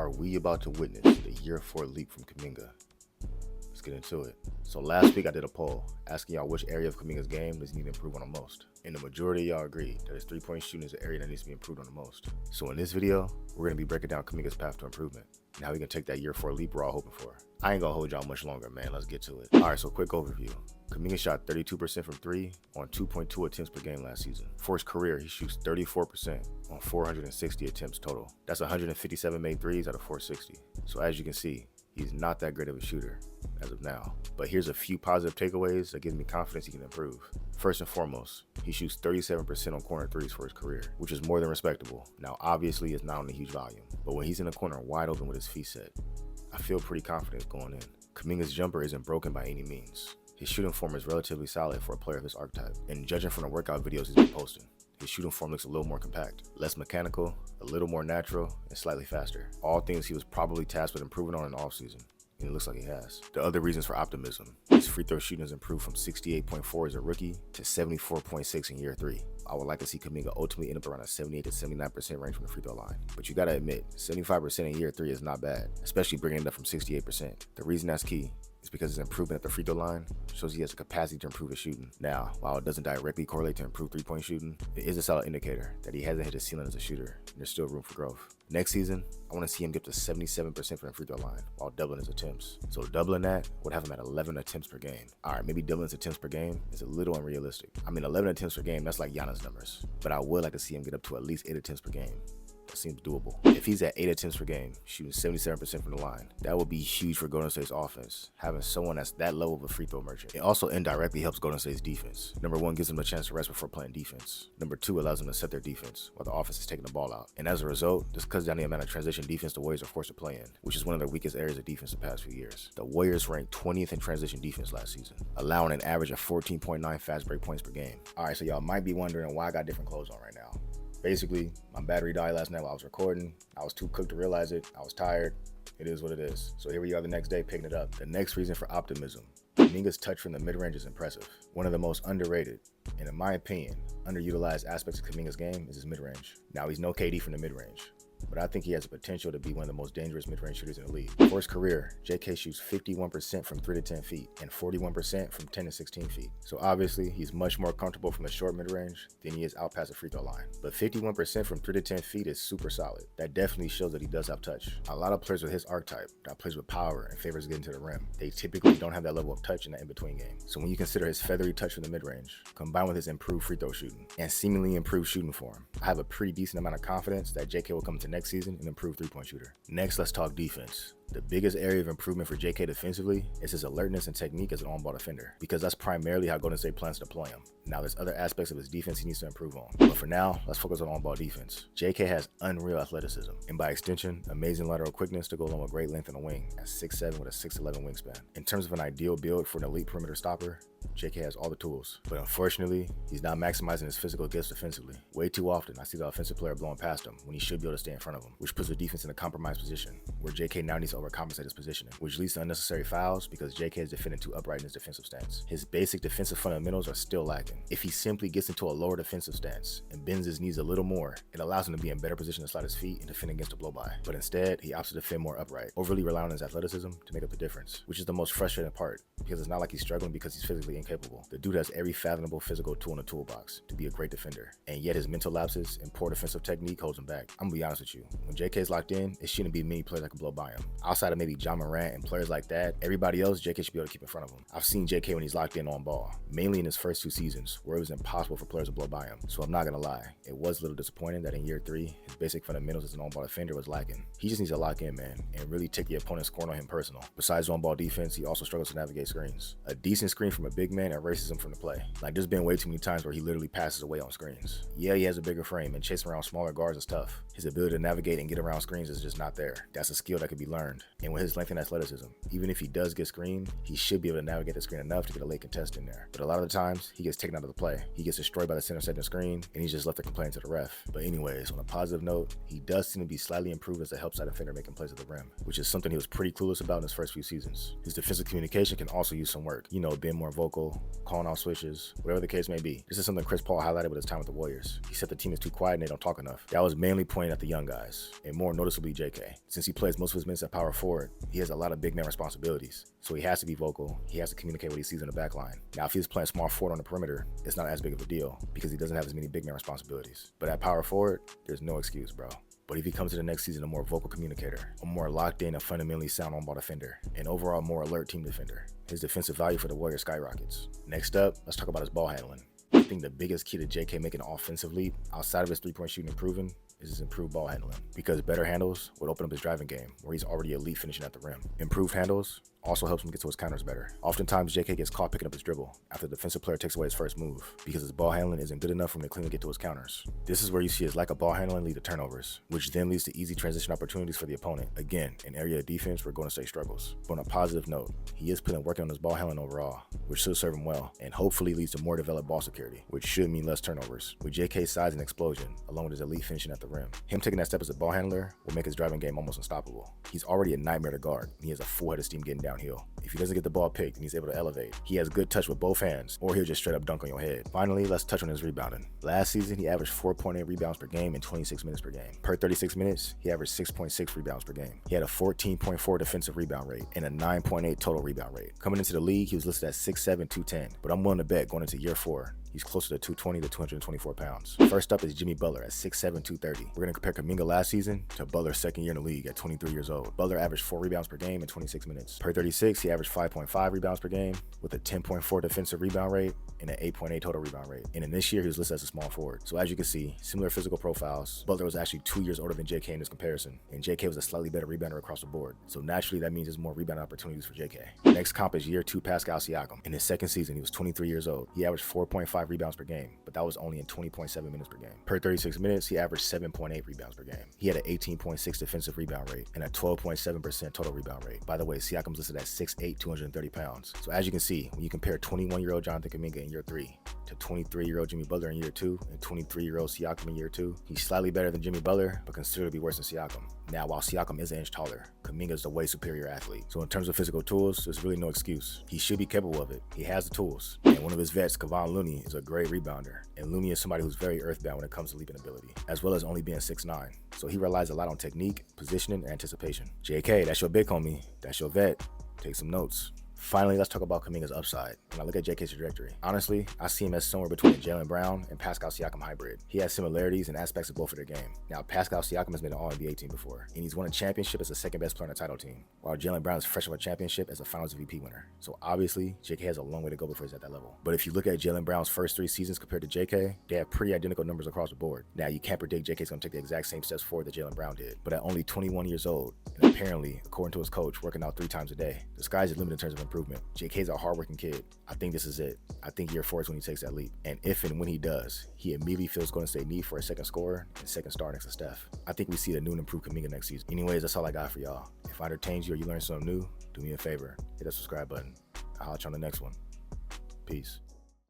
Are we about to witness the year 4 leap from Kuminga? Let's get into it. So last week I did a poll asking y'all which area of Kuminga's game does he need to improve on the most. And the majority of y'all agreed that his 3-point shooting is the area that needs to be improved on the most. So in this video, we're going to be breaking down Kuminga's path to improvement and how he can take that year 4 leap we're all hoping for. I ain't gonna hold y'all much longer, man. Let's get to it. Alright, so quick overview. Kuminga shot 32% from 3 on 2.2 attempts per game last season. For his career, he shoots 34% on 460 attempts total. That's 157 made threes out of 460. So as you can see, he's not that great of a shooter as of now. But here's a few positive takeaways that give me confidence he can improve. First and foremost, he shoots 37% on corner threes for his career, which is more than respectable. Now, obviously, it's not on a huge volume, but when he's in the corner wide open with his feet set, I feel pretty confident going in. Kuminga's jumper isn't broken by any means. His shooting form is relatively solid for a player of his archetype, and judging from the workout videos he's been posting, his shooting form looks a little more compact, less mechanical, a little more natural, and slightly faster. All things he was probably tasked with improving on in the offseason, and it looks like he has. The other reasons for optimism: his free throw shooting has improved from 68.4 as a rookie to 74.6 in year 3. I would like to see Kuminga ultimately end up around a 78 to 79% range from the free throw line. But you gotta admit, 75% in year 3 is not bad, especially bringing it up from 68%. The reason that's key is because his improvement at the free throw line shows he has the capacity to improve his shooting. Now, while it doesn't directly correlate to improved 3-point shooting, it is a solid indicator that he hasn't hit his ceiling as a shooter, and there's still room for growth. Next season, I want to see him get to 77% from the free throw line while doubling his attempts. So doubling that would have him at 11 attempts per game. Alright, maybe doubling his attempts per game is a little unrealistic. I mean, 11 attempts per game, that's like Giannis numbers. But I would like to see him get up to at least 8 attempts per game. That seems doable. If he's at 8 attempts per game, shooting 77% from the line, that would be huge for Golden State's offense, having someone that's that level of a free throw merchant. It also indirectly helps Golden State's defense. Number 1, gives them a chance to rest before playing defense. Number 2, allows them to set their defense while the offense is taking the ball out. And as a result, this cuts down the amount of transition defense the Warriors are forced to play in, which is one of their weakest areas of defense the past few years. The Warriors ranked 20th in transition defense last season, allowing an average of 14.9 fast break points per game. Alright, so y'all might be wondering why I got different clothes on right now. Basically, my battery died last night while I was recording. I was too cooked to realize it. I was tired. It is what it is. So here we are the next day picking it up. The next reason for optimism: Kuminga's touch from the mid-range is impressive. One of the most underrated, and in my opinion, underutilized aspects of Kuminga's game is his mid-range. Now, he's no KD from the mid-range, but I think he has the potential to be one of the most dangerous mid-range shooters in the league. For his career, JK shoots 51% from 3 to 10 feet and 41% from 10 to 16 feet. So obviously, he's much more comfortable from the short mid-range than he is out past the free throw line. But 51% from 3 to 10 feet is super solid. That definitely shows that he does have touch. A lot of players with his archetype that plays with power and favors getting to the rim, they typically don't have that level of touch in that in-between game. So when you consider his feathery touch from the mid-range, combined with his improved free throw shooting and seemingly improved shooting form, I have a pretty decent amount of confidence that JK will come to next season an improved 3-point shooter. Next, let's talk defense. The biggest area of improvement for JK defensively is his alertness and technique as an on-ball defender, because that's primarily how Golden State plans to deploy him. Now, there's other aspects of his defense he needs to improve on, but for now, let's focus on on-ball defense. JK has unreal athleticism, and by extension, amazing lateral quickness to go along with great length in the wing at 6'7" with a 6'11" wingspan. In terms of an ideal build for an elite perimeter stopper, JK has all the tools, but unfortunately, he's not maximizing his physical gifts defensively. Way too often, I see the offensive player blowing past him when he should be able to stay in front of him, which puts the defense in a compromised position, where JK now needs to overcompensate his positioning, which leads to unnecessary fouls because JK is defending too upright in his defensive stance. His basic defensive fundamentals are still lacking. If he simply gets into a lower defensive stance and bends his knees a little more, it allows him to be in better position to slide his feet and defend against a blow-by. But instead, he opts to defend more upright, overly relying on his athleticism to make up the difference, which is the most frustrating part, because it's not like he's struggling because he's physically incapable. The dude has every fathomable physical tool in the toolbox to be a great defender, and yet his mental lapses and poor defensive technique holds him back. I'm gonna be honest with you, when JK is locked in, it shouldn't be many players that can blow by him. Outside of maybe John Morant and players like that, everybody else, JK should be able to keep in front of him. I've seen JK when he's locked in on ball, mainly in his first 2 seasons, where it was impossible for players to blow by him. So I'm not gonna lie, it was a little disappointing that in year 3, his basic fundamentals as an on-ball defender was lacking. He just needs to lock in, man, and really take the opponent's scoring on him personal. Besides on-ball defense, he also struggles to navigate screens. A decent screen from a big man erases him from the play. Like, there's been way too many times where he literally passes away on screens. Yeah, he has a bigger frame, and chasing around smaller guards is tough. His ability to navigate and get around screens is just not there. That's a skill that could be learned. learned. And with his length and athleticism, even if he does get screened, he should be able to navigate the screen enough to get a late contest in there. But a lot of the times, he gets taken out of the play. He gets destroyed by the center setting screen, and he's just left to complain to the ref. But anyways, on a positive note, he does seem to be slightly improved as a help side defender making plays at the rim, which is something he was pretty clueless about in his first few seasons. His defensive communication can also use some work. Being more vocal, calling off switches, whatever the case may be. This is something Chris Paul highlighted with his time with the Warriors. He said the team is too quiet and they don't talk enough. That was mainly pointing at the young guys, and more noticeably JK. Since he plays most of his minutes at power forward, he has a lot of big man responsibilities. So he has to be vocal, he has to communicate what he sees in the back line. Now, if he's playing small forward on the perimeter, it's not as big of a deal because he doesn't have as many big man responsibilities. But at power forward, there's no excuse, bro. But if he comes to the next season a more vocal communicator, a more locked in and fundamentally sound on-ball defender, and overall more alert team defender, his defensive value for the Warriors skyrockets. Next up, let's talk about his ball handling. I think the biggest key to JK making an offensive leap, outside of his three-point shooting improving, is his improved ball handling. Because better handles would open up his driving game, where he's already elite finishing at the rim. Improved handles also helps him get to his counters better. Oftentimes, JK gets caught picking up his dribble after the defensive player takes away his first move, because his ball handling isn't good enough for him to cleanly get to his counters. This is where you see his lack of ball handling lead to turnovers, which then leads to easy transition opportunities for the opponent. Again, an area of defense where Golden State struggles. But on a positive note, he is putting work on his ball handling overall, which should serve him well, and hopefully leads to more developed ball security, which should mean less turnovers. With JK's size and explosion, along with his elite finishing at the rim, him taking that step as a ball handler will make his driving game almost unstoppable. He's already a nightmare to guard, and he has a full head of steam getting downhill. If he doesn't get the ball picked and he's able to elevate, he has good touch with both hands, or he'll just straight up dunk on your head. Finally, let's touch on his rebounding. Last season, he averaged 4.8 rebounds per game in 26 minutes per game. Per 36 minutes, he averaged 6.6 rebounds per game. He had a 14.4 defensive rebound rate and a 9.8 total rebound rate. Coming into the league, he was listed at 6'7", 210, but I'm willing to bet going into year 4, he's closer to 220 to 224 pounds. First up is Jimmy Butler at 6'7", 230. We're going to compare Kuminga last season to Butler's second year in the league at 23 years old. Butler averaged 4 rebounds per game in 26 minutes. Per 36, he averaged 5.5 rebounds per game with a 10.4 defensive rebound rate and an 8.8 total rebound rate. And in this year, he was listed as a small forward. So as you can see, similar physical profiles. Butler was actually 2 years older than JK in this comparison, and JK was a slightly better rebounder across the board. So naturally, that means there's more rebound opportunities for JK. Next comp is year 2 Pascal Siakam. In his second season, he was 23 years old. He averaged 4.5 rebounds per game, but that was only in 20.7 minutes per game. Per 36 minutes, he averaged 7.8 rebounds per game. He had an 18.6 defensive rebound rate and a 12.7% total rebound rate. By the way, Siakam's listed at 6'8", 230 pounds. So as you can see, when you compare 21-year-old Jonathan Kuminga in year 3 to 23-year-old Jimmy Butler in year 2 and 23-year-old Siakam in year 2, he's slightly better than Jimmy Butler, but considerably worse than Siakam. Now, while Siakam is an inch taller, Kuminga is a way superior athlete. So in terms of physical tools, there's really no excuse. He should be capable of it. He has the tools. And one of his vets, Kevon Looney, is a great rebounder. And Looney is somebody who's very earthbound when it comes to leaping ability, as well as only being 6'9". So he relies a lot on technique, positioning, and anticipation. JK, that's your big homie. That's your vet. Take some notes. Finally, let's talk about Kuminga's upside. When I look at JK's trajectory, honestly, I see him as somewhere between a Jaylen Brown and Pascal Siakam hybrid. He has similarities and aspects of both of their game. Now, Pascal Siakam has been an All-NBA team before, and he's won a championship as the second best player on a title team, while Jaylen Brown is fresh off a championship as a Finals MVP winner. So obviously, JK has a long way to go before he's at that level. But if you look at Jaylen Brown's first 3 seasons compared to JK, they have pretty identical numbers across the board. Now, you can't predict JK's going to take the exact same steps forward that Jaylen Brown did, but at only 21 years old, and apparently, according to his coach, working out 3 times a day, the sky's the limit in terms of improvement. JK's a hardworking kid. I think this is it. I think year 4 is when he takes that leap. And if and when he does, he immediately feels Golden State need for a second scorer and second star next to Steph. I think we see a new and improved Kuminga next season. Anyways, that's all I got for y'all. If I entertained you or you learned something new, do me a favor. Hit that subscribe button. I'll hit you on the next one. Peace.